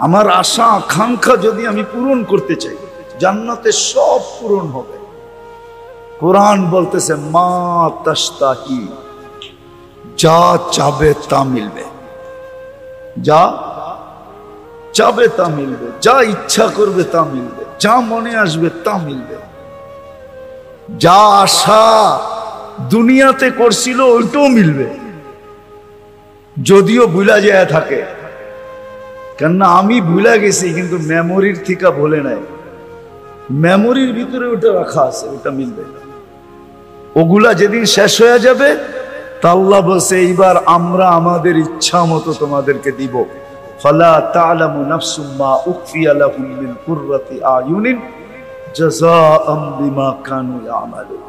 আমার আশা আকাঙ্ক্ষা যদি আমি পূরণ করতে চাই, জান্নাতে সব পূরণ হবে। কোরআন বলতেছে মা তাশতাহি, যা চাবে তা মিলবে, যা চাবে তা মিলবে, যা ইচ্ছা করবে তা মিলবে, যা মনে আসবে তা মিলবে। যা আশা দুনিয়াতে করছিল ওইটাও মিলবে, যদিও ভুলা যায় থাকে। কেননা আমি ভুলা গেছি, কিন্তু মেমোরির থেকে ভুলে নাই, মেমোরির ভিতরে ওটা রাখা আছে, ওটা মিলবে। ওগুলা যেদিন শেষ হয়ে যাবে তা আল্লাহ বলছে এইবার আমরা আমাদের ইচ্ছা মতো তোমাদেরকে দিব। ফালা তা'লামু নাফসুম মা উখফিয়া লাহুম মিন কুররাতি আয়ুনিন জাযাআম বিমা কানু ইয়ামালুন।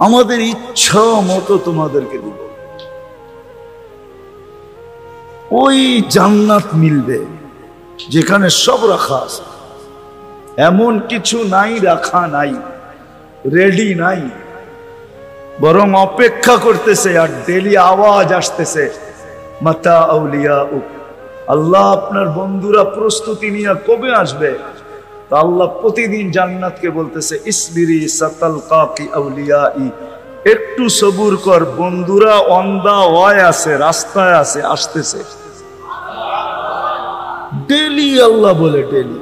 আমাদের ইচ্ছা মতো তোমাদেরকে দিব। ওই জান্নাত মিলবে যেখানে সব রাখা আছে, এমন কিছু নাই রাখা নাই, রেডি নাই, বরং অপেক্ষা করতেছে। আর ডেলি আওয়াজ আসতেছে মাতা আউলিয়া, আল্লাহ আপনার বন্ধুরা প্রস্তুতি নিয়ে কবে আসবে? তা আল্লাহ প্রতিদিন জান্নাতকে বলতেছে ইসবিরি সাতালকাকি আউলিয়াই, একটু সবুর কর, বন্ধুরা অন দা ওয়ে আছে, রাস্তায় আছে, আসতেছে। ডেলি আল্লাহ বলে, ডেলি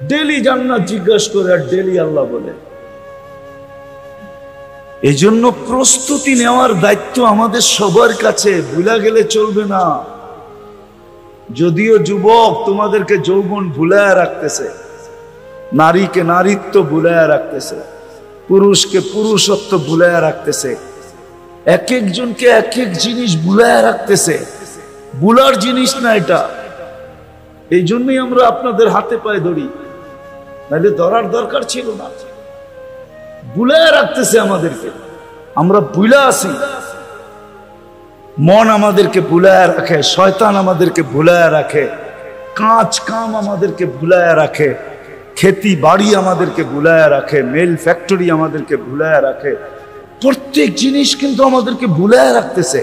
ডেলি জান্নাত জিজ্ঞাসা করে, আর ডেলি আল্লাহ বলে। এই জন্য প্রস্তুতি নেওয়ার দায়িত্ব আমাদের সবার কাছে, ভুলা গেলে চলবে না। যদিও যুবক তোমাদেরকে যৌবন ভুলায় রাখতেছে, নারীকে নারীত্ব ভুলায় রাখতেছে, পুরুষকে পুরুষত্ব ভুলায় রাখতেছে, এক একজনকে এক এক জিনিস ভুলায় রাখতেছে। ভুলার জিনিস না এটা। এই জন্যই আমরা আপনাদের হাতে পায়ে ধরি, নাহলে ধরার দরকার ছিল না। ভুলায় রাখতেছে আমাদেরকে, আমরা ভুলা আছি। মন আমাদেরকে ভুলায় রাখে, শয়তান আমাদেরকে ভুলায় রাখে, কাজ কাম আমাদেরকে ভুলায় রাখে, খেতি বাড়ি আমাদেরকে ভুলায় রাখে, মেল ফ্যাক্টরি আমাদেরকে ভুলায় রাখে। প্রত্যেক জিনিস কিন্তু আমাদেরকে ভুলায় রাখতেছে।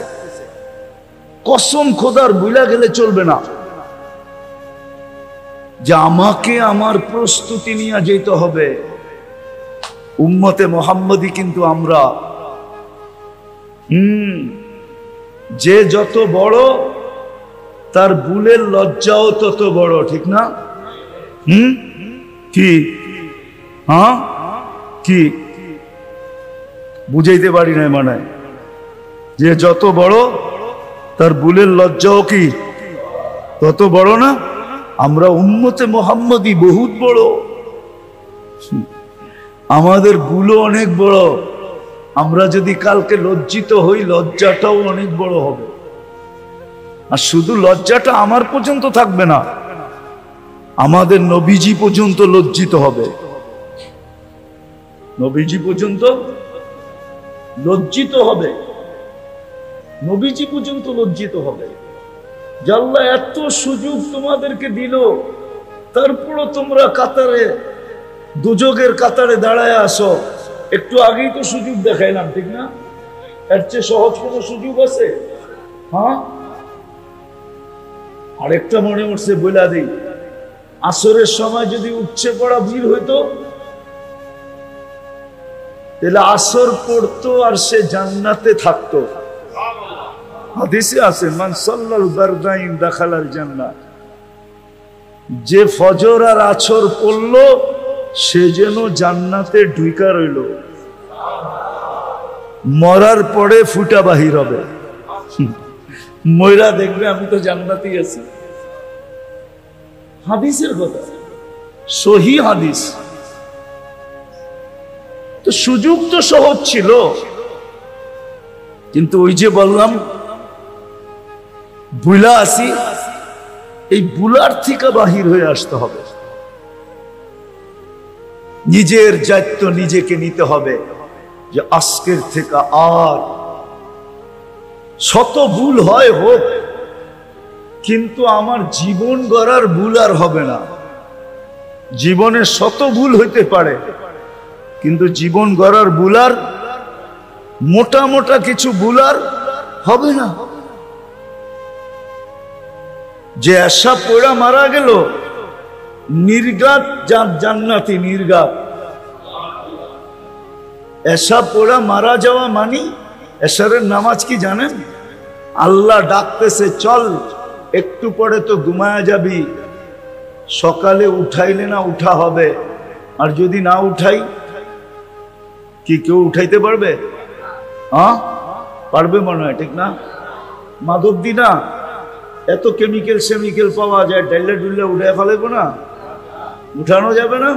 কসম খোদার ভুলা গেলে চলবে না যে আমাকে আমার প্রস্তুতি নিয়ে যেতে হবে। উম্মতে মোহাম্মদী কিন্তু আমরা। যে যত বড় তার ভুলের লজ্জাও তত বড়, ঠিক না? কি হ্যাঁ, কি বুঝাইতে পারি না, মানে যে যত বড় তার ভুলের লজ্জাও কি তত বড় না? আমরা উম্মতে মোহাম্মদী বহুত বড়, আমাদের ভুলও অনেক বড়। আমরা যদি কালকে লজ্জিত হই, লজ্জাটাও অনেক বড় হবে। আর শুধু লজ্জাটা আমার পর্যন্ত থাকবে না, আমাদের নবীজি পর্যন্ত লজ্জিত হবে। নবীজি পর্যন্ত লজ্জিত হবে, নবীজি পর্যন্ত লজ্জিত হবে। আল্লাহ এত সুযোগ তোমাদেরকে দিল, তারপরও তোমরা কাতারে, দুযোগের কাতারে দাঁড়ায় আসো। একটু আগেই তো সুযোগ দেখাইলাম, ঠিক না? এর চেয়ে সহজ কোনো সুযোগ আছে? হ্যাঁ, আরেকটা মনে উঠছে বইলা দিই, আসরের সময় যদি উঠছে পড়া ভিড় হইতো, তাহলে আসর পড়তো আর সে জান্নাতে থাকতো। হাদিসে আছে মান সাল্লাল বারদাইন দাখালাল জান্নাহ, যে ফজর আর আসর পড়লো সে যেন জান্নাতে ঢুইকা রইল। মরার পরে ফুটা বাহির হবে, ময়রা দেখবে আমি তো জান্নাতেই আছি। হাদিসের কথা, সহি হাদিস। তো সুযোগ তো সহজ ছিল, কিন্তু ওই যে বললাম ভুলা আসি, এই ভুলার থেকে বাহির হয়ে আসতে হবে। নিজের দায়িত্ব নিজেকে নিতে হবে যে আজকের থেকে আর শত ভুল হয় হোক, কিন্তু আমার জীবন গড়ার ভুল আর হবে না। জীবনে শত ভুল হইতে পারে, কিন্তু জীবন গড়ার ভুল আর, মোটা মোটা কিছু ভুল আর হবে না। যে এসা পড়া মারা গেল, নির্ঘাত জান্নাতি, নির্ঘাত। এসা পড়া মারা যাওয়া মানি এশারের নামাজ কি জানেন? আল্লাহ ডাকতেছে, চল একটু পরে তো ঘুমায়া যাবি, সকালে উঠাইলে না উঠা হবে, আর যদি না উঠাই, কি কেউ উঠাইতে পারবে? হ্যাঁ পারবে মনে হয়, ঠিক না? মাদক দি না, এত কেমিক্যাল সেমিক্যাল পাওয়া যায়, ডাইলে ডুললে উঠে ফেলাইবো না? উঠানো যাবে না?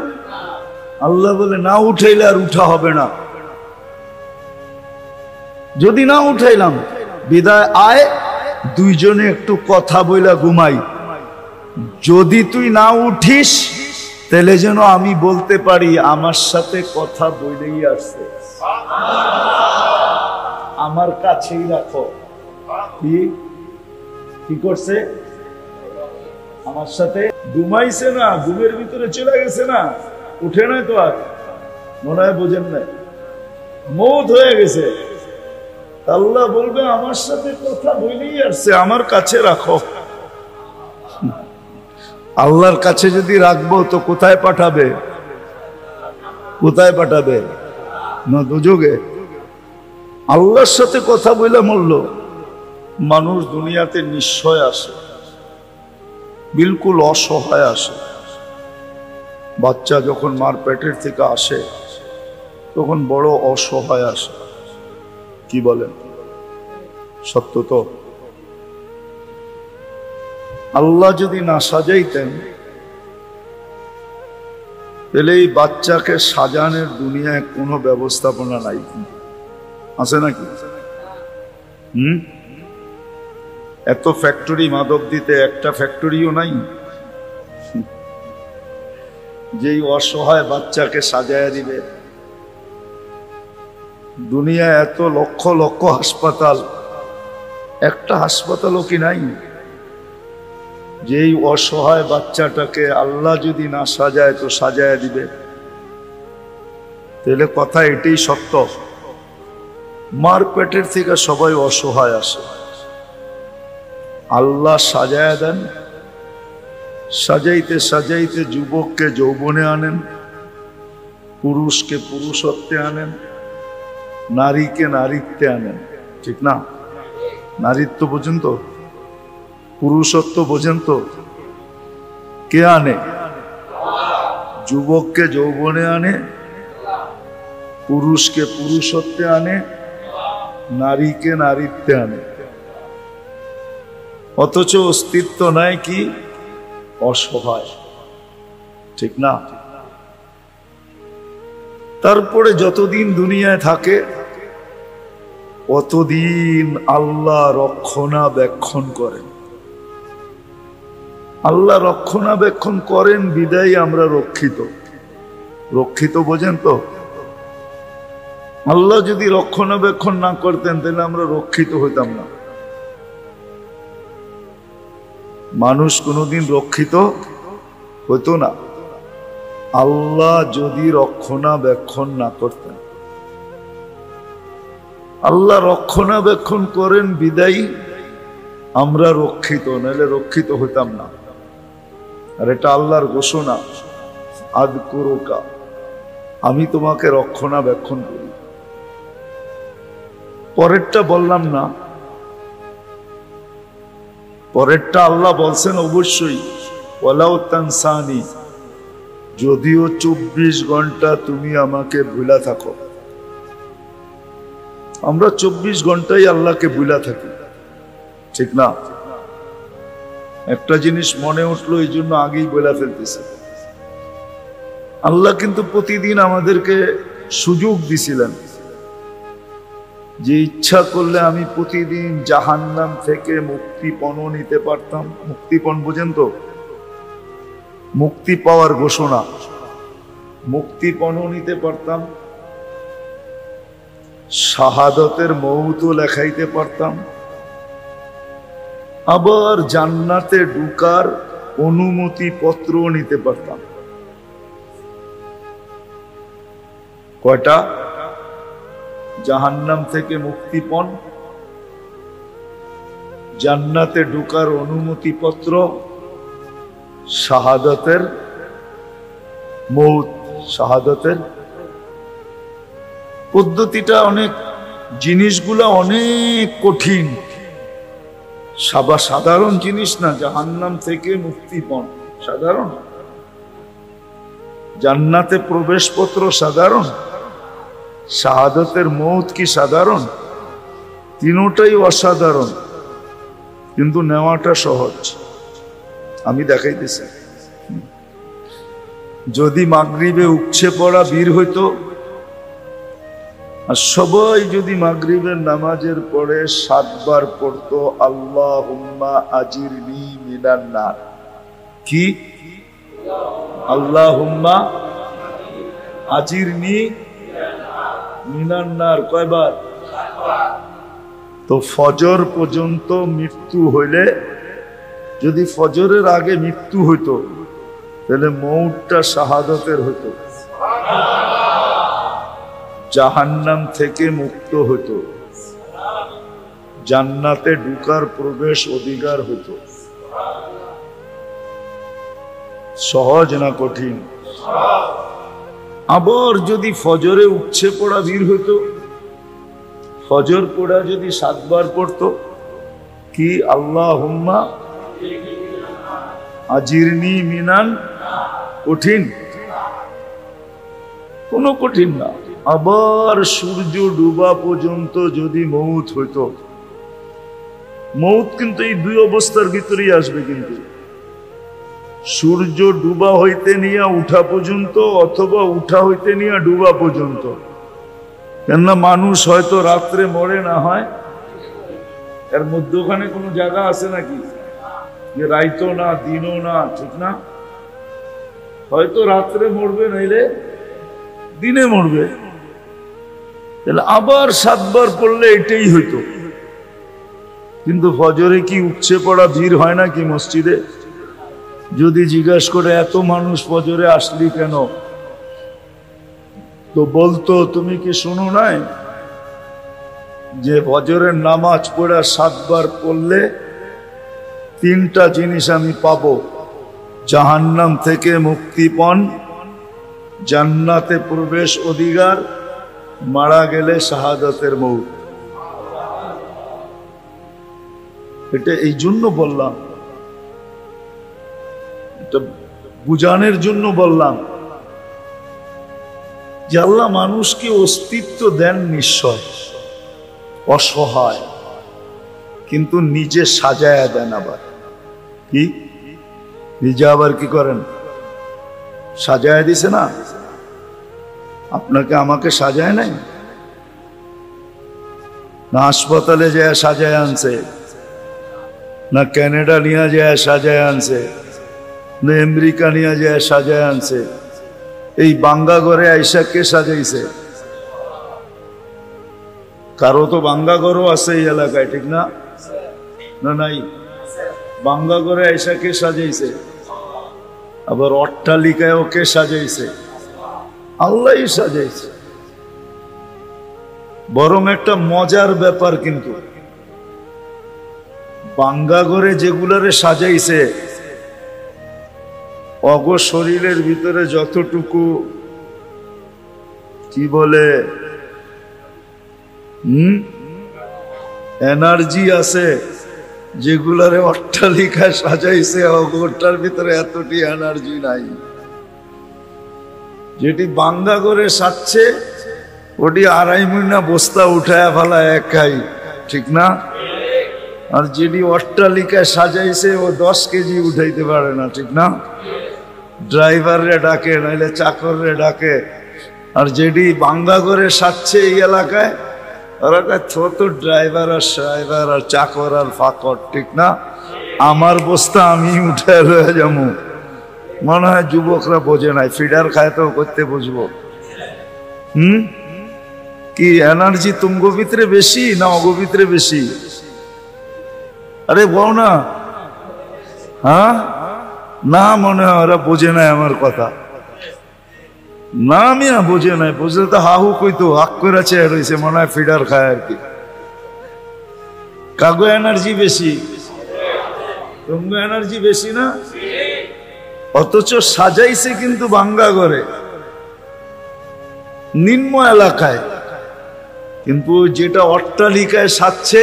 আল্লাহ বলে না উঠাইলে আর উঠা হবে না। যদি না উঠাইলাম, বিদায় আয়, দুইজনে একটু কথা বইলা ঘুমাই। যদি তুই না উঠিস, তাহলে যেন আমি বলতে পারি আমার সাথে কথা বলেই আসছে, আমার কাছেই রাখো। কি করছে? আমার সাথে ঘুমাইছে না, ঘুমের ভিতরে চলে গেছে না, উঠে নাই তো আর, মনে হয় বোঝেন না, মৌত হয়ে গেছে। আল্লাহ বলবে আমার সাথে কথা বলেই আসছে, আমার কাছে রাখো। আল্লাহর কাছে যদি রাখবো তো কোথায় পাঠাবে? কোথায় পাঠাবে? না দুযোগে। আল্লাহর সাথে কথা বলে মরল। মানুষ দুনিয়াতে নিশ্চয় আসে, বিলকুল অসহায় আসে। বাচ্চা যখন মার পেটের থেকে আসে তখন বড় অসহায় আসে। কি বলেন? সত্য তো? আল্লাহ যদি না সাজাইতেন, তাহলে এই বাচ্চাকে সাজানোর দুনিয়ায় কোনো ব্যবস্থাপনা নাই, আছে নাকি? এত ফ্যাক্টরি মাদক দিতে, একটা ফ্যাক্টরিও নাই যেই অসহায় বাচ্চাকে সাজায় দিবে। দুনিয়া এত লক্ষ লক্ষ হাসপাতাল, একটা হাসপাতালও কি নাই যেই অসহায় বাচ্চাটাকে আল্লাহ যদি না সাজায় তো সাজায় দিবে? তাহলে কথা এটাই সত্য, মার পেটের থেকে সবাই অসহায় আসে, আল্লাহ সাজায় দেন। সাজাইতে সাজাইতে যুবককে যৌবনে আনেন, পুরুষকে পুরুষত্বে আনেন, নারীকে নারীত্বে আনেন, ঠিক না? নারীত্ব বোঝেন তো? পুরুষত্ব বোঝেন তো? কে আনে? যুবককে যৌবনে আনে, পুরুষকে পুরুষত্বে আনে, নারীকে নারীত্বে আনে। অথচ অস্তিত্ব নাই কি? অসহায়, ঠিক না? তারপরে যতদিন দুনিয়ায় থাকে অতদিন আল্লাহ রক্ষণাবেক্ষণ করেন। আল্লাহ রক্ষণাবেক্ষণ করেন বিদায় আমরা রক্ষিত। রক্ষিত বোঝেন তো? আল্লাহ যদি রক্ষণাবেক্ষণ না করতেন তাহলে আমরা রক্ষিত হইতাম না। মানুষ কোনোদিন রক্ষিত হতো না আল্লাহ যদি রক্ষণাবেক্ষণ না করতেন। আল্লাহ রক্ষণাবেক্ষণ করেন বিদায়ী আমরা রক্ষিত, নাহলে রক্ষিত হইতাম না। আর এটা আল্লাহর ঘোষণা, আযকুরুকা, আমি তোমাকে রক্ষণাবেক্ষণ করি। পরেরটা বললাম না, পরেরটা আল্লাহ বলছেন অবশ্যই, ওয়ালাউ তানসানি, যদিও 24 ঘন্টা তুমি আমাকে ভুলা থাকো। আমরা 24 ঘন্টাই আল্লাহকে ভুলা থাকি, ঠিক না? একটা জিনিস মনে উঠলো এই জন্য আগেই বলে ফেলতেছে। আল্লাহ কিন্তু প্রতিদিন আমাদেরকে সুযোগ দিছিলেন যে ইচ্ছা করলে আমি প্রতিদিন জাহান্নাম থেকে মুক্তিপণ নিতে পারতাম। মুক্তিপণ বোঝেন তো? মুক্তি পাওয়ার ঘোষণা, মুক্তিপণ নিতে পারতাম, শাহাদতের মৌতও লেখাইতে পারতাম, আবার জান্নাতে ঢুকার অনুমতি পত্র নিতে পারতাম। কয়টা? জাহান্নাম থেকে মুক্তিপণ, জান্নাতে ঢোকার অনুমতি পত্র শাহাদাতের মৌত। শাহাদাতের পদ্ধতিটা অনেক, জিনিসগুলা অনেক কঠিন, সাধারণ জিনিস না। জাহান্নাম থেকে মুক্তিপণ সাধারণ, জান্নাতে প্রবেশপত্র সাধারণ, শাহাদাতের মৌত কি সাধারণ? তিনটাই অসাধারণ, কিন্তু নেওয়াটা সহজ। আমি দেখাইতেছি, যদি মাগরিবে উপচে পড়া বীর হইতো, আর সবাই যদি মাগরিবের নামাজের পরে 7 বার পড়তো আল্লাহুম্মা আজিরনি মিনান নার। কি? আল্লাহুম্মা আজিরনি মিনান নার কয়বার? তো ফজর পর্যন্ত মৃত্যু হইলে, যদি ফজরের আগে মৃত্যু হইতো তাহলে মৌতটা শাহাদাতের হইতো, জাহান্নাম থেকে মুক্ত হইতো, জান্নাতে ঢোকার প্রবেশ অধিকার হইতো। সহজ না কঠিন? আবার যদি ফজরে উপচে পড়া বীর হইতো, ফজর পড়া যদি 7 বার পড়তো, কি আল্লাহুম্মা আজিরনি মিনান, কঠিন? কোনো কঠিন না। আবার সূর্য ডুবা পর্যন্ত যদি মৌত হইতো, মৌত কিন্তু এই দুই অবস্থার ভিতরেই আসবে, কিন্তু সূর্য ডুবা হইতে নিয়ে উঠা পর্যন্ত, অথবা উঠা হইতে নিয়ে ডুবা পর্যন্ত। কেননা মানুষ হয়তো রাত্রে মরে না হয়, এর মধ্যখানে কোনো জায়গা আছে নাকি যে রাইতো না দিনও না, ঠিক না? হয়তো রাত্রে মরবে, নইলে দিনে মরবে। তাহলে আবার 7 বার পড়লে এটাই হইতো। কিন্তু ফজরে কি উপচে পড়া ভিড় হয় না কি মসজিদে? যদি জিজ্ঞাসা করে এত মানুষ ফজরে আসলি কেন, তো বলতো তুমি কি শুনো নাই যে ফজরের নামাজ পড়া 7 বার পড়লে 3টা জিনিস আমি পাবো, জাহান্নাম থেকে মুক্তিপণ, জান্নাতে প্রবেশ অধিকার, মারা গেলে শাহাদাতের মৌত। এটা এই জন্য বললাম, এটা বুঝানোর জন্য বললাম যে আল্লাহ মানুষকে অস্তিত্ব দেন নিশ্চয়, অসহায়, কিন্তু নিজে সাজায়া দেন। আবার কি নিজে আবার কি করেন? সাজায়া দিছে না? আপনাকে আমাকে সাজায় নাই না? হাসপাতালে যায় সাজায় আনছে না? ক্যানাডা নিয়ে যায় সাজায় আনছে না? আমেরিকা নিয়ে যায় সাজায় আনছে? এই বাঙ্গা ঘরে আইসা কে সাজাইছে? কারো তো বাঙ্গা ঘরও আছে এই এলাকায়, ঠিক না? না নাই? বাঙ্গা ঘরে আইসা কে সাজাইছে? আবার অট্টালিকায়ও কে সাজাইছে? আল্লাহই সাজাইছে। বরং একটা মজার ব্যাপার, কিন্তু বাঙ্গা ঘরে যেগুলারে সাজাইছে, অগ শরীরের ভিতরে যতটুকু কি বলে এনার্জি আছে, যেগুলারে অট্টালিকায় সাজাইছে, অগটার ভিতরে এতটি এনার্জি নাই। যেটি বাঙ্গা করে সাজছে ওটি 2.5 মহিনা বস্তা উঠায় ফেলা একাই, ঠিক না? আর যেটি অট্টালিকায় সাজাইছে ও 10 কেজি উঠাইতে পারে না, ঠিক না? ড্রাইভাররে ডাকে, নাইলে চাকররে ডাকে। আর যেটি বাঙ্গা করে সাজছে এই এলাকায়, ওরা ছোট ড্রাইভার আর চাকর আর ফাকর, ঠিক না? আমার বস্তা আমি উঠে রয়ে যাবো। মনে হয় যুবকরা বোঝে নাই, ফিডার খায় তো করতে বুঝবো। কি এনার্জি তুঙ্গ ভিতরে বেশি না অগ ভিতরে বেশি? আরে বল না। হ্যাঁ না, মনে হয় ওরা বোঝে নাই আমার কথা। না মিয়া বোঝে নাই, বুঝলে তো হাহু কইতো হাক করে চেয়ে রয়েছে, মনে হয় ফিডার খায় আর কি। কাগো এনার্জি বেশি, রঙ্গ এনার্জি বেশি না? অথচ সাজাইছে কিন্তু বাঙ্গা ঘরে, নিম্ন এলাকায়, কিন্তু যেটা অট্টালিকায় সাজছে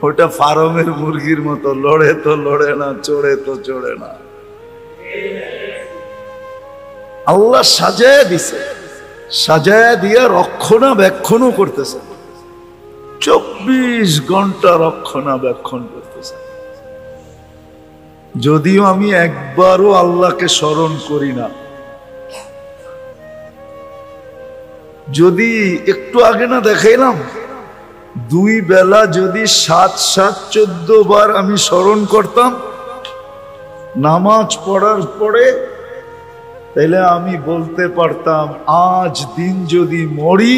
ওটা ফার্মের মুরগির মতো, লড়ে তো লড়ে না, চড়ে তো চড়ে না। আল্লাহ সাজায়া দিছে, সাজায়া দিয়া রক্ষণাবেক্ষণও করতেছে, 24 ঘন্টা রক্ষণাবেক্ষণ করতেছে। যদিও আমি একবারও আল্লাহকে স্মরণ করি না, যদি একটু আগে না দেখাইলাম 2 বেলা যদি 7-7-14 বার আমি স্মরণ করতাম নামাজ পড়ার পরে, তাহলে আমি বলতে পারতাম আজ দিন যদি মরি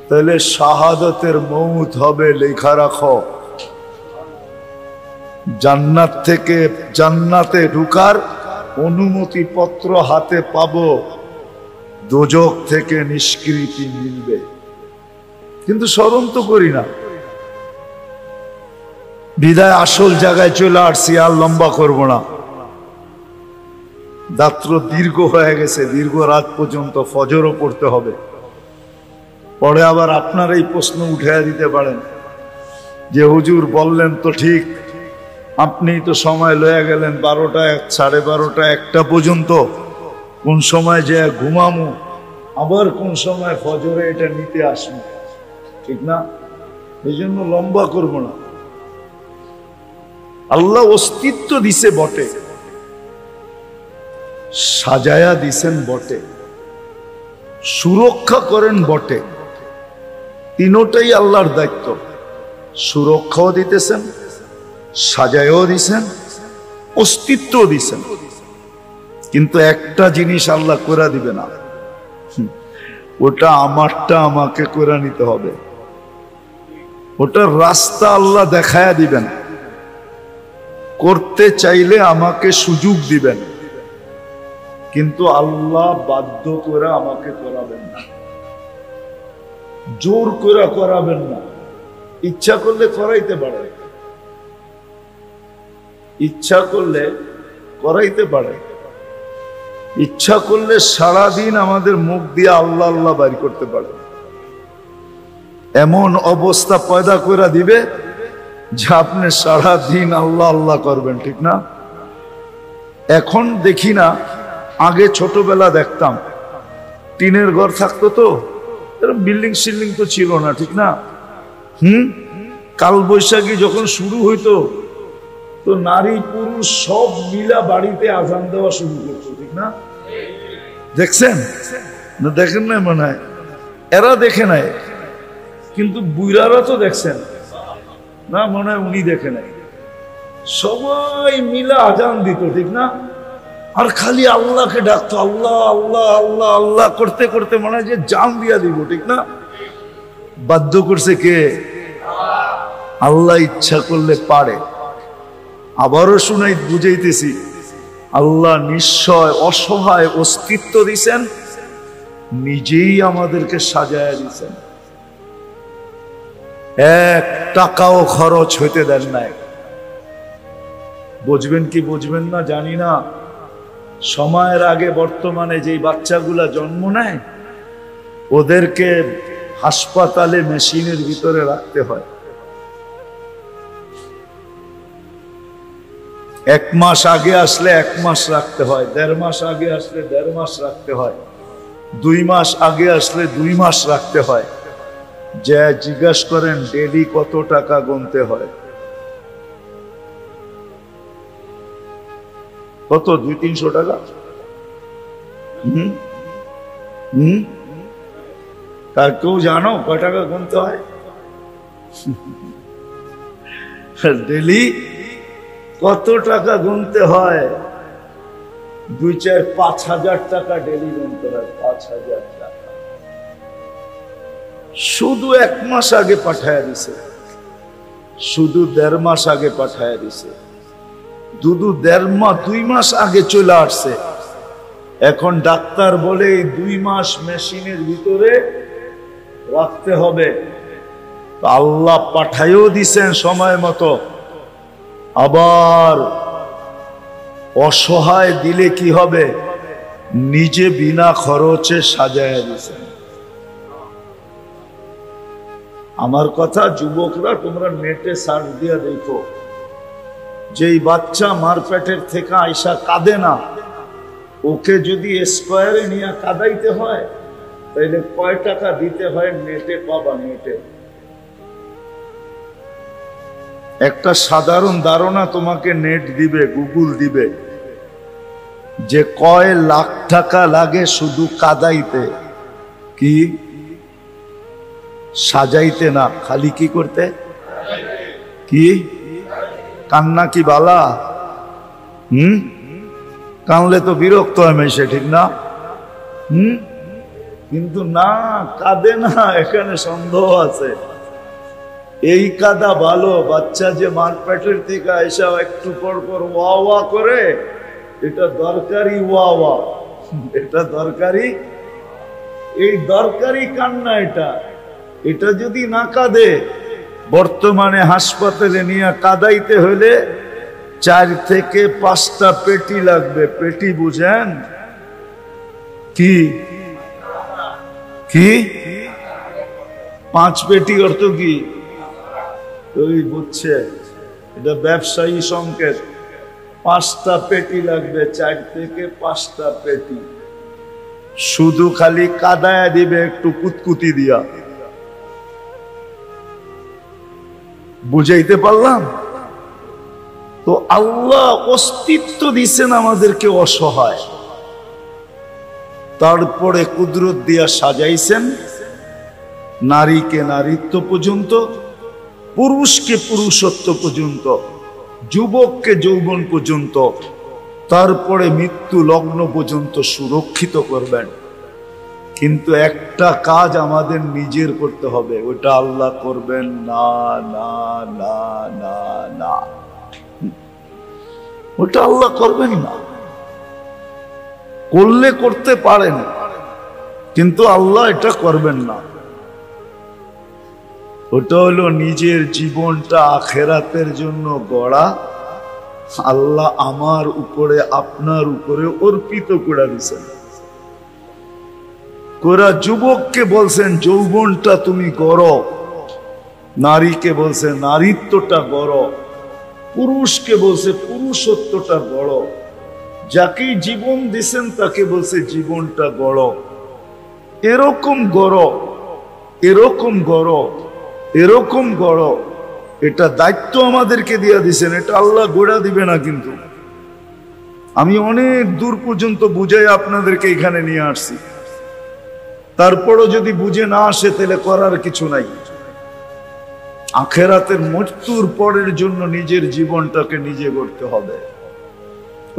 তাহলে শাহাদাতের মৌত হবে, লেখা রাখো। জান্নাত থেকে জান্নাতে ঢুকার অনুমতি পত্র হাতে পাবো, দোজখ থেকে নিষ্কৃতি মিলবে, কিন্তু স্মরণ তো করি না। বিদায় আসল জায়গায় চলে আসছি, আর লম্বা করব না। রাত্র দীর্ঘ হয়ে গেছে, দীর্ঘ রাত পর্যন্ত, ফজরও পড়তে হবে। পরে আবার আপনার এই প্রশ্ন উঠাইয়া দিতে পারেন যে হুজুর বললেন তো ঠিক, আপনি তো সময় লয়ে গেলেন 12টা 12:30 1টা পর্যন্ত, কোন সময় যে ঘুমামু, আবার কোন সময় ফজরে এটা নিতে আসবো, ঠিক না? এই জন্য লম্বা করব না। আল্লাহ অস্তিত্ব দিছে বটে, সাজায়া দিছেন বটে, সুরক্ষা করেন বটে, তিনোটাই আল্লাহর দায়িত্ব। সুরক্ষাও দিতেছেন, সাজায়ও দিছেন, অস্তিত্ব দিছেন। কিন্তু একটা জিনিস আল্লাহ করে দিবে না, ওটা আমারটা আমাকে করে নিতে হবে। ওটার রাস্তা আল্লাহ দেখায়া দিবেন, করতে চাইলে আমাকে সুযোগ দিবেন, কিন্তু আল্লাহ বাধ্য করে আমাকে করাবেন না, জোর করে করাবেন না। ইচ্ছা করলে করাইতে পারে, ইচ্ছা করলে করাইতে পারে, ইচ্ছা করলে সারাদিন আমাদের মুখ দিয়ে আল্লাহ আল্লাহ বাইর করতে পারে। এমন অবস্থা পয়দা করে দিবে যে আপনি সারাদিন আল্লাহ আল্লাহ করবেন, ঠিক না? এখন দেখি না, আগে ছোটবেলা দেখতাম টিনের ঘর থাকতো, তো বিল্ডিং শিল্ডিং তো ছিল না, ঠিক না? কাল বৈশাখী যখন শুরু হইতো তো নারী পুরুষ সব মিলা বাড়িতে আজান দেওয়া শুরু করতো, ঠিক না? দেখছেন না? দেখেন না মনে হয়, এরা দেখে নাই, কিন্তু বুইরারা তো দেখছেন না, মনে হয় উনি দেখে নাই। সবাই মিলা আজান দিত, ঠিক না? আর খালি আল্লাহকে ডাকতো, আল্লাহ আল্লাহ আল্লাহ আল্লাহ করতে করতে মনে হয় যে জান দিয়া দিব, ঠিক না? বাধ্য করছে কে? আল্লাহ ইচ্ছা করলে পারে। আবারও শুনাই বুঝাইতেছি, আল্লাহ নিশ্চয় অসহায় অস্তিত্ব দিছেন, নিজেই আমাদেরকে সাজায় দিছেন, 1 টাকাও খরচ হইতে দেন নাই। বুঝবেন কি বুঝবেন না জানি না, সময়ের আগে বর্তমানে যেই বাচ্চাগুলা জন্ম নেয় ওদেরকে হাসপাতালে মেশিনের ভিতরে রাখতে হয়। 1 মাস আগে আসলে 1 মাস রাখতে হয়, 1.5 মাস আগে আসলে 1.5 মাস রাখতে হয়, 2 মাস আগে আসলে 2 মাস রাখতে হয়। যে জিজ্ঞাসা করেন ডেলি কত টাকা গুনতে হয়? কত? 200-300 টাকা। তার কেউ জানো কয় টাকা গুনতে হয়? ডেলি কত টাকা গুনতে হয়? 2-4-5 হাজার টাকা ডেলি গুনতে হয়, 5,000 টাকা। শুধু 1 মাস আগে পাঠায় দিছে, শুধু 1.5 মাস আগে পাঠায় দিছে, দুদু 2 মাস আগে চলে আসছে। এখন ডাক্তার বলে এই 2 মাস মেশিনের ভিতরে রাখতে হবে, আল্লাহ পাঠাইও দিছেন সময় মতো, আবার অসহায় দিলে কি হবে, নিজে বিনা খরচে সাজায় দিছেন। আমার কথা যুবকরা, তোমরা নেটে সার্চ দিয়া দেখো, যেই বাচ্চা মার পেটের থেকে আইসা কাঁদে না, ওকে যদি স্কোয়ারে নিয়ে কাঁদাইতে হয় তাইলে কয় টাকা দিতে হয় নেটে পাবা। নেটে একটা সাধারণ ধারণা তোমাকে নেট দিবে, গুগল দিবে, যে কয় লাখ টাকা লাগে শুধু কাঁদাইতে, কি সাজাইতে না, খালি কি করতে, কি কান্না কি বালা? কানলে তো বিরক্ত হয় মেশে, ঠিক না? কিন্তু না, কাঁদে না, এখানে সন্দেহ আছে। এই কাদা ভালো, বাচ্চা যে মার পেটের থেকে এসে একটু পর পর ওয়া ওয়া করে, এটা দরকারি ওয়া ওয়া, এটা দরকারি, এই দরকারি কান্না। এটা যদি না কাঁদে, বর্তমানে হাসপাতালে নিয়ে কাঁদাইতে হলে 4 থেকে 5টা পেটি লাগবে। পেটি বুঝেন কি? কি 5 পেটি অর্থ কি? ওই বুঝছে, এটা ব্যবসায়ী সংকেত। 5টা পেটি লাগবে, 4 থেকে 5টা পেটি। শুধু খালি কাদায় দিবে একটু কুতকুতি দিয়া। বুঝাইতে পারলাম তো? আল্লাহ অস্তিত্ব দিছেন আমাদেরকে অসহায়, তারপরে কুদরত দিয়া সাজাইছেন নারীকে নারীত্ব পর্যন্ত, পুরুষকে পুরুষত্ব পর্যন্ত, যুবককে যৌবন পর্যন্ত, তারপরে মৃত্যু লগ্ন পর্যন্ত সুরক্ষিত করবেন। কিন্তু একটা কাজ আমাদের নিজের করতে হবে, ওটা আল্লাহ করবেন না, না, না, না, না, ওটা আল্লাহ করবেন না। করলে করতে পারেন, কিন্তু আল্লাহ এটা করবেন না। ওটা হলো নিজের জীবনটা আখেরাতের জন্য গড়া, আল্লাহ আমার উপরে আপনার উপরে অর্পিত করে দিয়েছেন। কোরা যুবককে বলছেন যৌবনটা তুমি গড়ো, নারীকে বলছে নারীত্বটা গড়ো, পুরুষকে বলছে পুরুষত্বটা গড়ো, যাকেই জীবন দিছেন তাকে বলছে জীবনটা গড়ো। এরকম গড়ো, এরকম গড়ো, এরকম গড়ো, এটা দায়িত্ব আমাদেরকে দিয়ে দিছেন। এটা আল্লাহ গড়া দিবে না। কিন্তু আমি অনেক দূর পর্যন্ত বুঝাই আপনাদেরকে এখানে নিয়ে আসছি, তারপরও যদি বুঝে না আসে তাহলে করার কিছু নাই। আখেরাতের মৃত্যুর পরের জন্য নিজের জীবনটাকে নিজে গড়তে হবে।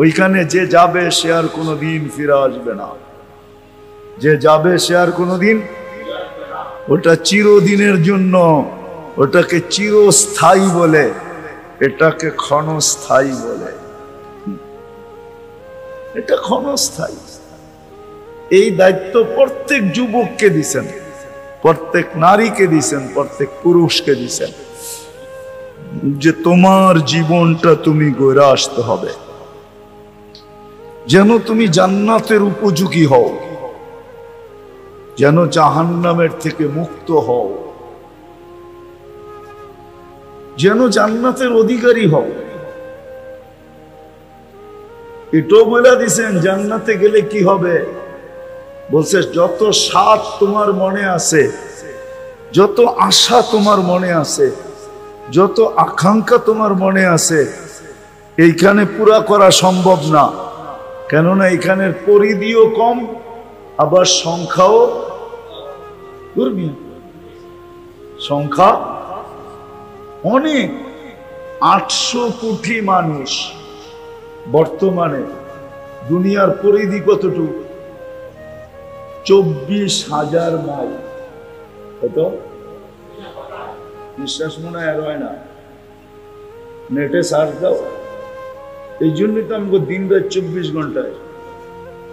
ওইখানে যে যাবে সে আর কোনোদিন ফিরে আসবে না। যে যাবে সে আর কোনোদিন, ওটা চিরদিনের জন্য, ওটাকে চিরস্থায়ী বলে, এটাকে ক্ষণস্থায়ী বলে। এটা ক্ষণস্থায়ী। এই দায়িত্ব প্রত্যেক যুবককে দিছেন, প্রত্যেক নারীকে দিছেন, প্রত্যেক পুরুষকে দিছেন, যে তোমার জীবনটা তুমি গড়ে আসতে হবে, যেন তুমি জান্নাতের উপযোগী হও, যেন জাহান্নামের থেকে মুক্ত হও, যেন জান্নাতের অধিকারী হও। এটাও বলে দিছেন জান্নাতে গেলে কি হবে। বলছে যত স্বাদ তোমার মনে আছে, যত আশা তোমার মনে আছে, যত আকাঙ্ক্ষা তোমার মনে আছে, এইখানে পুরা করা সম্ভব না। কেননা এখানের পরিধিও কম, আবার সংখ্যাও সংখ্যা অনেক। 800 কোটি মানুষ বর্তমানে। দুনিয়ার পরিধি কতটুকু? 24,000 মাইল। কত? বিশ্বাস মনে হয় আর হয় না, নেটে সার্চ দাও। এই জন্যই তো আমাকে দিন রাত 24 ঘন্টায়,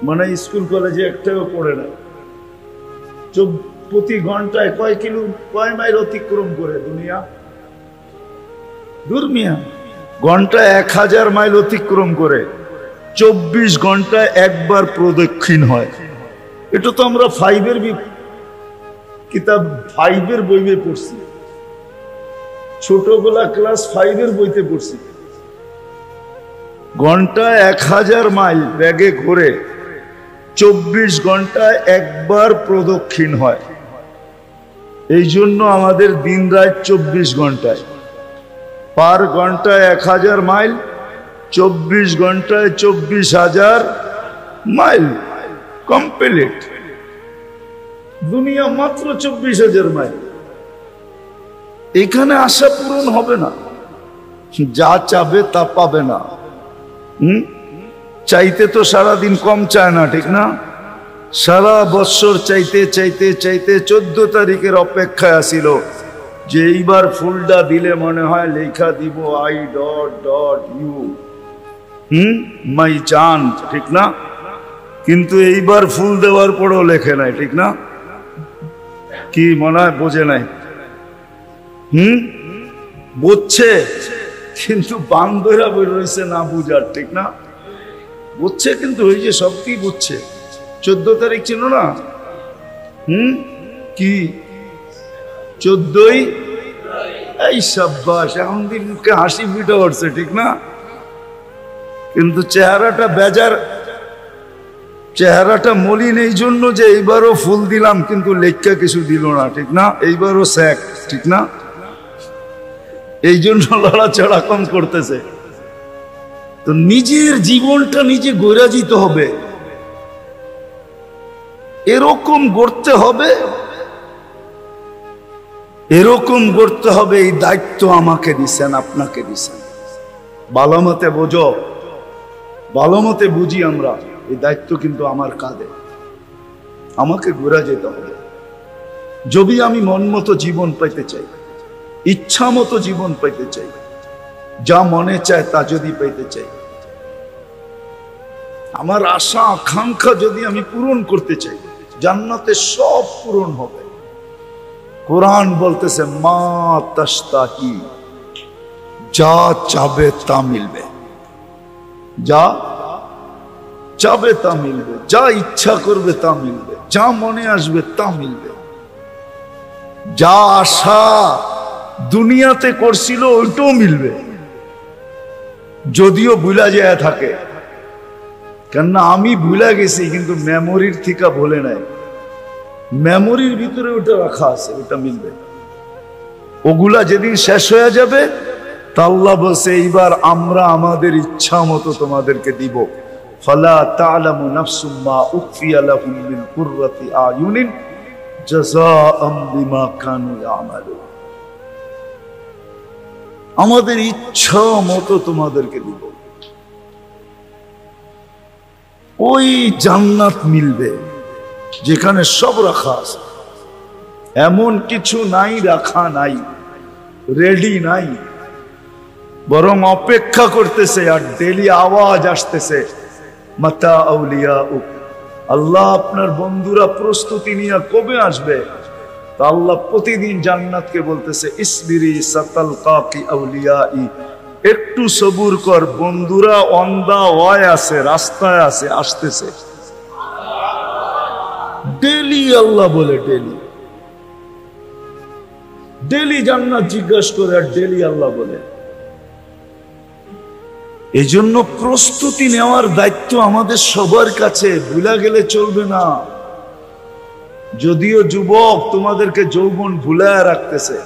মানে স্কুল কলেজে একটাও পড়ে না। প্রতি ঘন্টায় কয় মাইল অতিক্রম করে দুনিয়া? দুর্মিয়া ঘন্টায় 1000 মাইল অতিক্রম করে, 24 ঘন্টায় একবার প্রদক্ষিণ হয়। এটা তো আমরা 5-এর কিতাব 5-এর বইয়ে পড়ছি, ছোটবেলা ক্লাস 5-এর বইতে পড়ছি। ঘন্টায় 1000 মাইল ব্যাগে ঘুরে 24 ঘন্টায় একবার প্রদক্ষিণ হয়। এই জন্য আমাদের দিন রাত 24 ঘন্টায়, পার ঘন্টায় 1000 মাইল, 24 ঘন্টায় 24,000 মাইল কমপ্লিট। দুনিয়া মাত্র 24,000 মাইল। এখানে আশা পূরণ হবে না, যা চাবে তা পাবে না। চাইতে তো সারাদিন কম চায় না, ঠিক না? সারা বৎসর চাইতে চাইতে চাইতে 14 তারিখের অপেক্ষায় আসিল যে এইবার ফুলটা দিলে মনে হয় লেখা দিব I.U মাই জান, ঠিক না? কিন্তু এইবার ফুল দেওয়ার পরেও লেখে নাই, ঠিক না? কি মনে হয় বোঝে নাই? বুঝছে কিন্তু বান্দরা বই রয়েছে না বুঝার, ঠিক না? বুঝছে কিন্তু ওই যে সব কি বুঝছে। 14 তারিখ ছিল না? কি 14ই? এই সাব্বাস, এখন দিন মুখে হাসি ফুটে উঠছে, ঠিক না? কিন্তু চেহারাটা বেজার, চেহারাটা মলিন এই জন্য যে এইবারও ফুল দিলাম কিন্তু লেখা কিছু দিল না, ঠিক না? এইবারও স্যাক, ঠিক না? এই জন্য লড়াচড়া কম করতেছে। তো নিজের জীবনটা নিজে গড়ে যেতে হবে, এরকম গড়তে হবে, এরকম গড়তে হবে। এই দায়িত্ব আমাকে দিছেন, আপনাকে দিছেন। ভালো মতে বোঝো, ভালো মতে বুঝি আমরা, এই দায়িত্ব কিন্তু আমার কাঁধে, আমাকে গড়ে যেতে হবে। যদি আমি মন মতো জীবন পাইতে চাই, ইচ্ছা মতো জীবন পাইতে চাই, যা মনে চায় তা যদি পাইতে চাই, আমার আশা আকাঙ্ক্ষা যদি আমি পূরণ করতে চাই, জান্নাতে সব পূরণ হবে। কোরআন বলতেছে মা তাশতাহি, যা চাবে তা মিলবে, যা চাবে তা মিলবে, যা ইচ্ছা করবে তা মিলবে, যা মনে আসবে তা মিলবে। যা আশা দুনিয়াতে করছিল ওইটাও মিলবে, যদিও ভুলা যায় থাকে। কেননা আমি ভুলা গেছি কিন্তু মেমোরির থেকে বলে নাই, মেমোরির ভিতরে ওটা রাখা আছে, ওটা মিলবে। ওগুলা যেদিন শেষ হয়ে যাবে তা আল্লাহ বলছে এইবার আমরা আমাদের ইচ্ছা মতো তোমাদেরকে দিব। ফালা তা'লামু নাফসুম মা উখফিয়া লাহুম মিন কুররাতি আয়ুনিন জাযাআম বিমা কানু ইয়ামালুন। আমাদের ইচ্ছা মতো তোমাদেরকে দিব, ওই জান্নাত মিলবে যেখানে সব রাখা আছে। এমন কিছু নাই রাখা নাই, রেডি নাই, বরং অপেক্ষা করতেছে। আর ডেলি আওয়াজ আসতেছে মাতা আউলিয়া, আল্লাহ আপনার বন্ধুরা প্রস্তুতি নিয়ে কবে আসবে? তা আল্লাহ প্রতিদিন জান্নাতকে বলতেছে ইসবিরি সাতালকাকি আউলিয়াই, একটু সবুর কর, বন্ধুরা অন দা ওয়ে আছে, রাস্তায় আছে, আসতেছে। ডেলি আল্লাহ বলে, ডেলি ডেলি জান্নাত জিজ্ঞাসা করে, আর ডেলি আল্লাহ বলে। এই জন্য প্রস্তুতি নেওয়ার দায়িত্ব আমাদের সবার কাছে, ভুলা গেলে চলবে না। যদিও যুবক তোমাদেরকে যৌবন ভুলায় রাখতেছে,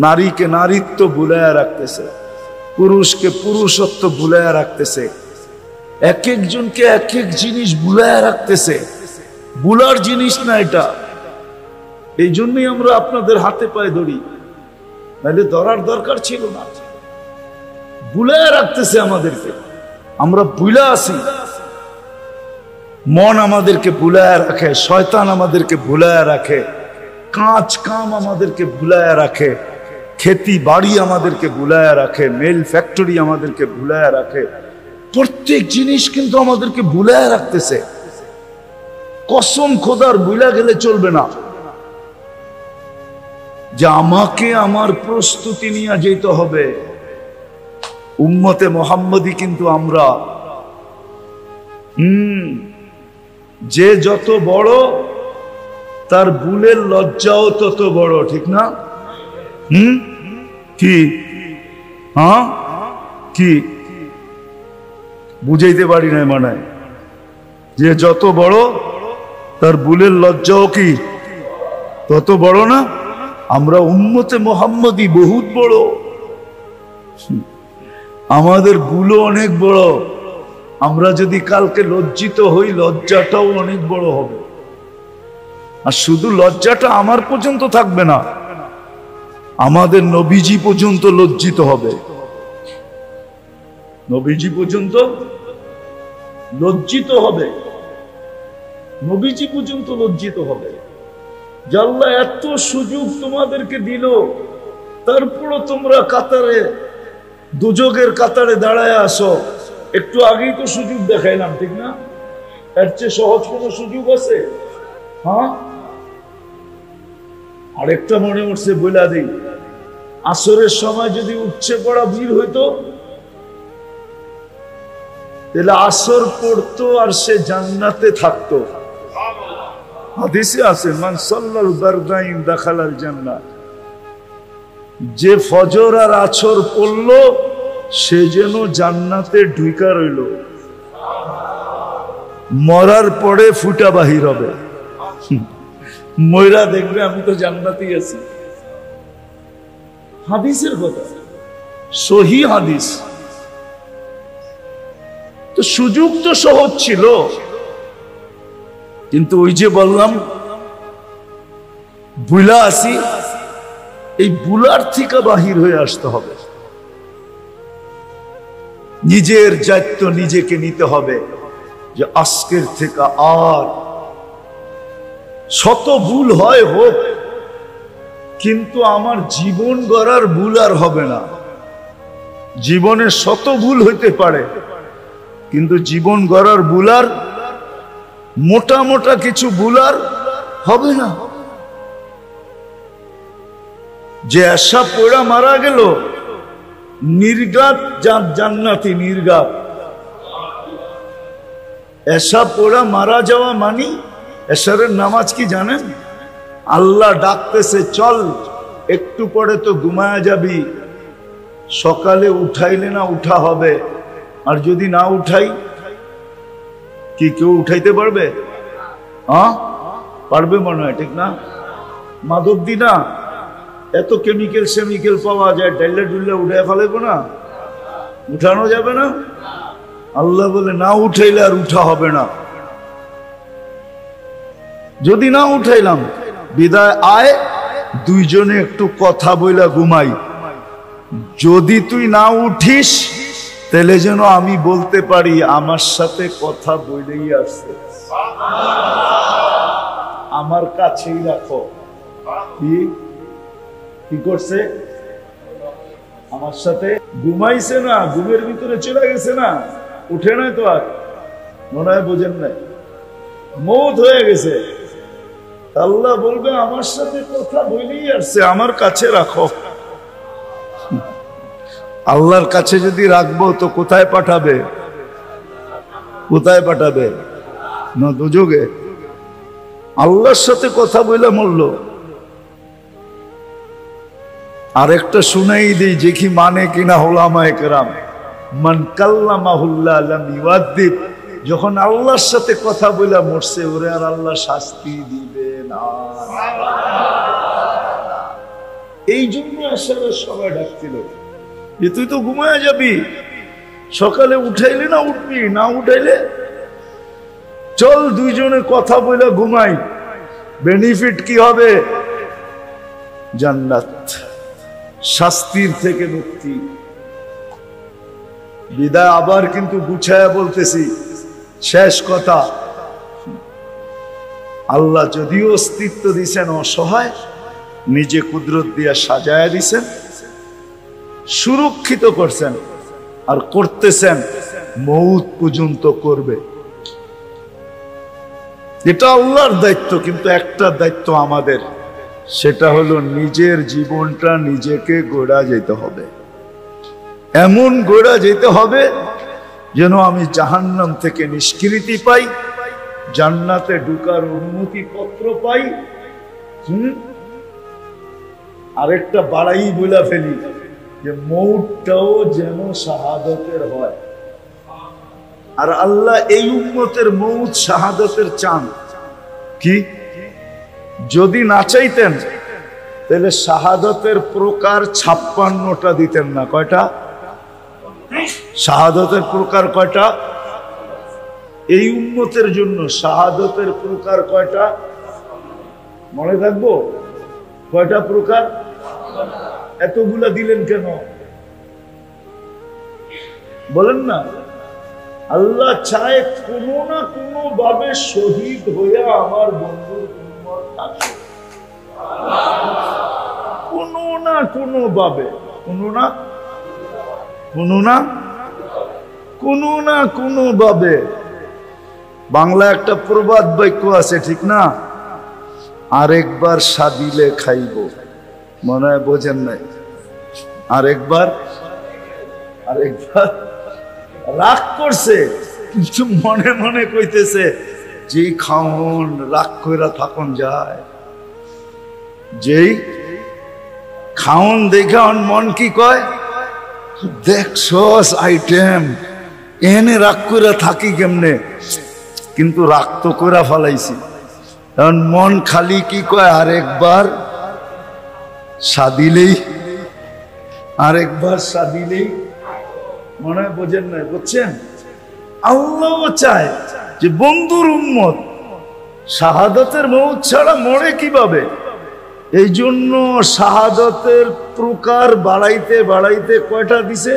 নারীকে নারীত্ব ভুলায় রাখতেছে, পুরুষকে পুরুষত্ব ভুলায় রাখতেছে, এক একজনকে এক এক জিনিস ভুলায় রাখতেছে। ভুলার জিনিস না এটা। এই জন্যই আমরা আপনাদের হাতে পায়ে ধরি, নাহলে ধরার দরকার ছিল না। ভুলায় রাখতেছে আমাদেরকে, আমরা ভুলা আছি। মন আমাদেরকে ভুলায় রাখে, শয়তান আমাদেরকে ভুলায় রাখে, কাজ কাম আমাদেরকে ভুলায় রাখে, খেতি বাড়ি আমাদেরকে ভুলায় রাখে, মেল ফ্যাক্টরি আমাদেরকে ভুলায় রাখে। প্রত্যেক জিনিস কিন্তু আমাদেরকে ভুলায় রাখতেছে। কসম খোদার ভুলা গেলে চলবে না। যে আমাকে আমার প্রস্তুতি নিয়ে যেতে হবে। উম্মতে মোহাম্মদী কিন্তু আমরা। যে যত বড় তার বুলের লজ্জাও তত বড়, ঠিক না? কি হ্যাঁ কি বুঝাইতে পারি না, মানে যে যত বড় তার বুলের লজ্জাও কি তত বড় না? আমরা উম্মতে মোহাম্মদী বহুত বড়, আমাদের বুলও অনেক বড়। আমরা যদি কালকে লজ্জিত হই, লজ্জাটাও অনেক বড় হবে। আর শুধু লজ্জাটা আমার পর্যন্ত থাকবে না, আমাদের নবীজি পর্যন্ত লজ্জিত হবে। নবীজি পর্যন্ত লজ্জিত হবে, নবীজি পর্যন্ত লজ্জিত হবে। আল্লাহ এত সুযোগ তোমাদেরকে দিল, তারপরও তোমরা কাতারে, দুযোগের কাতারে দাঁড়ায় আসো। একটু আগেই তো সুযোগ দেখাইলাম, ঠিক না? এর চেয়ে সহজ কোন সুযোগ আছে? হ্যাঁ, আরেকটা মনে উঠছে বইলা দিই, আসরের সময় যদি উঠছে পড়া ভিড় হইতো, তাহলে আসর পড়তো আর সে জান্নাতে থাকতো। হাদিসে আছে, মান সাল্লাল বারদাইন দাখালাল জান্নাহ। যে ফজর আর আসর পড়লো সে যেন জান্নাতে ঢুকা রইল, মরার পরে ফুটা বাহির হবে। ময়রা দেখবে আমি তো জান্নাতেই আছি। হাদিসের কথা, সহি হাদিস। তো সুযোগ তো সহজ ছিল, কিন্তু ওই যে বললাম বুলা আসি, এই বুলার থেকে বাহির হয়ে আসতে হবে। নিজের দায়িত্ব নিজেকে নিতে হবে যে আজকের থেকে আর শত ভুল হয় হোক, কিন্তু আমার জীবন গড়ার ভুল আর হবে না। জীবনে শত ভুল হইতে পারে, কিন্তু জীবন গড়ার ভুল আর, মোটা মোটা কিছু ভুল আর হবে না। যে আশা পড়া মারা গেল, নির্ঘাত জান্নাতি, নির্ঘাত। এসা পড়া মারা যাওয়া মানি, এশারের নামাজ কি জানেন? আল্লাহ ডাকতেছে, চল একটু পরে তো ঘুমায়া যাবি, সকালে উঠাইলে না উঠা হবে। আর যদি না উঠাই, কি কেউ উঠাইতে পারবে? হ্যাঁ পারবে মনে হয়, ঠিক না? মাদক দি না, এত কেমিক্যাল সেমিক্যাল পাওয়া যায়, ডাইলে ডুল্লে উঠে ফেলাইবো না? উঠানো যাবে না? আল্লাহ বলে না উঠাইলে আর উঠা হবে না। যদি না উঠাইলাম, বিদায় আয়, দুইজনে একটু কথা বইলা ঘুমাই। যদি তুই না উঠিস, তাহলে যেন আমি বলতে পারি আমার সাথে কথা বইলেই আসছে, আমার কাছেই রাখো। কি করছে? আমার সাথে ঘুমাইছে না, ঘুমের ভিতরে চলে গেছে না, উঠে নাই তো আর, মনে হয় বোঝেন নাই, মৌত হয়ে গেছে। আল্লাহ বলবে আমার সাথে কথা বলেই আসছে, আমার কাছে রাখো। আল্লাহর কাছে যদি রাখবো তো কোথায় পাঠাবে? কোথায় পাঠাবে? না দুযোগে। আল্লাহর সাথে কথা বলে মরল। আরেকটা শুনাই দিই, যে কি মানে কিনা ওলামায়ে কেরাম, মান কাল্লামাহুল্লাহ লাম ইউআদ্দিব। যখন আল্লাহর সাথে কথা বলে মরছে, ওরে আর আল্লাহ শাস্তি দিবে না। এই জন্য আসলে সবাই ডাকছিল যে তুই তো ঘুমায় যাবি, সকালে উঠাইলে না উঠবি, না উঠাইলে চল দুইজনে কথা বলে ঘুমাই। বেনিফিট কি হবে? জান্নাত, শাস্তির থেকে মুক্তি। বিদায় আবার কিন্তু গুছায়া বলতেছি, শেষ কথা, আল্লাহ যদিও অস্তিত্ব দিছেন অসহায়, নিজে কুদরত দিয়া সাজায়া দিছেন, সুরক্ষিত করছেন, আর করতেছেন, মৌত পর্যন্ত করবে। এটা আল্লাহর দায়িত্ব, কিন্তু একটা দায়িত্ব আমাদের, সেটা হলো নিজের জীবনটা নিজেকে গড়া যেতে হবে, এমন গড়া যেতে হবে যেন আমি জাহান্নাম থেকে নিষ্কৃতি পাই, জান্নাতে ঢুকার অনুমতি পত্র পাই। আরেকটা বাড়াই বলে ফেলি যে মৌতটাও যেন শাহাদতের হয়। আর আল্লাহ এই উম্মতের মৌত শাহাদতের চান কি? যদি না চাইতেন তাহলে শাহাদতের প্রকার 56টা দিতেন না। কয়টা শাহাদতের প্রকার? কয়টা? এই উম্মতের জন্য শাহাদতের প্রকার কয়টা মনে থাকবো? কয়টা প্রকার? এতগুলা দিলেন কেন বলেন না? আল্লাহ চায় কোনো না কোনো ভাবে শহীদ হইয়া আমার বন্ধুর উম্মত থাকে, কোনো না কোনো ভাবে, কোনো কোনো ভাবে। বাংলা একটা প্রবাদ বাক্য আছে, ঠিক না? আরেকবার সাদিলে খাইব, মনে হয় বোঝেন নাই। আরেকবার রাগ করছে, কিন্তু মনে মনে কইতেছে যে খাওন রাগ কইরা থাকুন যায়, যেই খাওন দেখা মন কি কয়, দেখছস আইটেম এনে রাগ কইরা থাকি কেমনে, কিন্তু রাগ তো কইরা ফেলাইছি। কারণ মন খালি কি কয়, আরেকবার সাদিলেই, আরেকবার সাদিলেই। মনে হয় বোঝেন না? বুঝছেন? আল্লাহ চায় যে বন্ধুর উম্মত শাহাদতের মৌত ছাড়া মরে কিভাবে। এই জন্য শাহাদতের প্রকার বাড়াইতে বাড়াইতে কয়টা দিছে?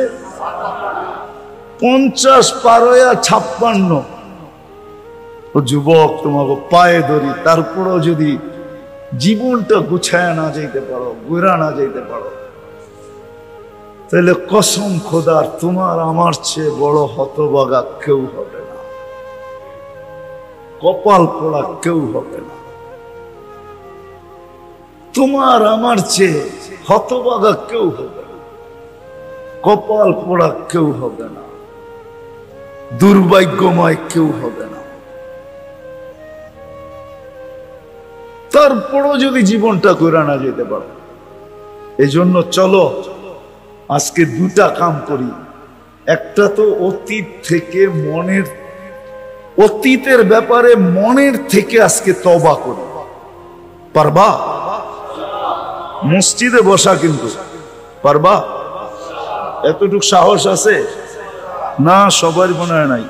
50 পারয়া 56। ও যুবক, তোমাকে পায়ে ধরি, তারপরও যদি জীবনটা গুছায় না যাইতে পারো, গোড়া না যাইতে পারো, তাহলে কসম খোদার তোমার আমার চেয়ে বড় হতভাগা কেউ হবে না, কপাল পোড়া কেউ হবে না। তোমার আমার চেয়ে হতভাগা কেউ হবে না, কপাল পোড়া কেউ হবে না, দুর্ভাগ্যময় কেউ হবে না। তারপরও যদি জীবনটা গোড়া না যেতে পারো, এজন্য চলো আজকে দুটা কাম করি। একটা তো অতীত থেকে মনের, অতীতের ব্যাপারে মনের থেকে আজকে তওবা করি। পারবা? মসজিদে বসা কিন্তু পারবা? এতটুকু সাহস আছে না? সবার মনে হয় নাই।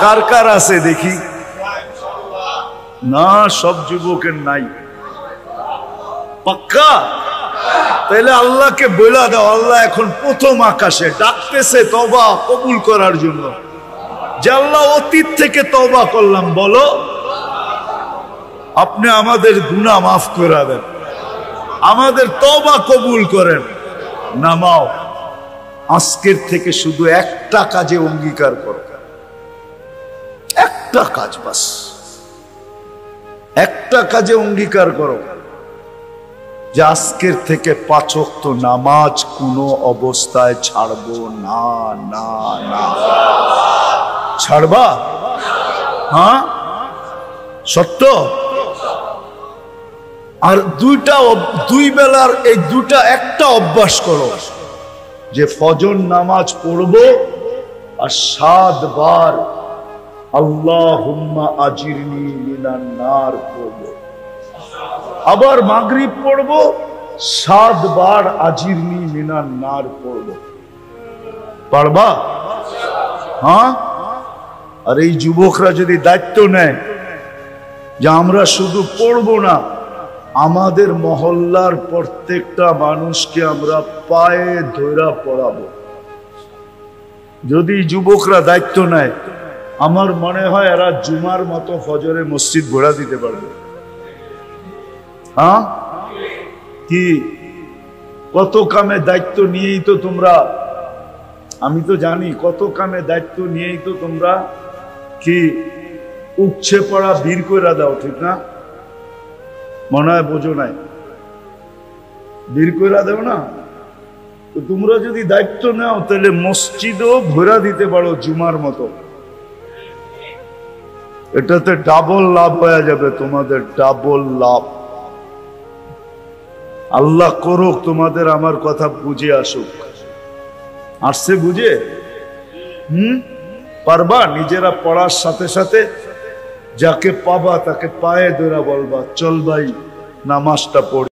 কার কার আছে দেখি? না, সব যুবকের নাই। পাক্কা? তাহলে আল্লাহকে বলে দাও, আল্লাহ এখন প্রথম আকাশে ডাকতেছে তওবা কবুল করার জন্য। যে আল্লাহ অতীত থেকে তওবা করলাম, বলো আপনি আমাদের গুনাহ মাফ করে দেন, আমাদের তওবা কবুল করেন। নামাও, আজকের থেকে শুধু একটা কাজে অঙ্গীকার করো, একটা কাজ, বাস একটা কাজে অঙ্গীকার করো যে আজকের থেকে 5 ওয়াক্ত নামাজ কোনো অবস্থায় ছাড়বো না। না না, ছাড়বা? হ্যাঁ, সত্য? আর দুই বেলার এই দুটা একটা অভ্যাস করো যে ফজর নামাজ পড়বো আর 7 বার আল্লাহুম্মা আজিরনি মিনান নার পড়বো, আবার মাগরিব পড়বো 7 বার আজিরনি মিনান নার পড়বো। পারবা? হ্যাঁ। আর এই যুবকরা যদি দায়িত্ব নেয় যে আমরা শুধু পড়বো না, আমাদের মহল্লার প্রত্যেকটা মানুষকে আমরা পায়ে ধইরা পড়াবো, যদি যুবকরা দায়িত্ব নেয়, আমার মনে হয় এরা জুমার মতো ফজরে মসজিদ ঘোরা দিতে পারবে। হ্যাঁ কি? কত কামে দায়িত্ব নিয়েই তো তোমরা, আমি তো জানি কত কামে দায়িত্ব নিয়েই তো তোমরা কি উপছে পড়া বীর করে দাও, ঠিক না? মনে হয় বোঝো নাই, বের করে দেও না। তো তোমরা যদি দায়িত্ব নাও তাহলে মসজিদও ভরা দিতে পারো জুমার মতো। এটাতে ডাবল লাভ হয়ে যাবে তোমাদের, ডাবল লাভ। আল্লাহ করুক তোমাদের আমার কথা বুঝে আসুক। আসছে বুঝে? পারবা? নিজেরা পড়ার সাথে সাথে যাকে পাবা তাকে পায়ে ধরে বলবা, চল ভাই নামাজটা পড়ি।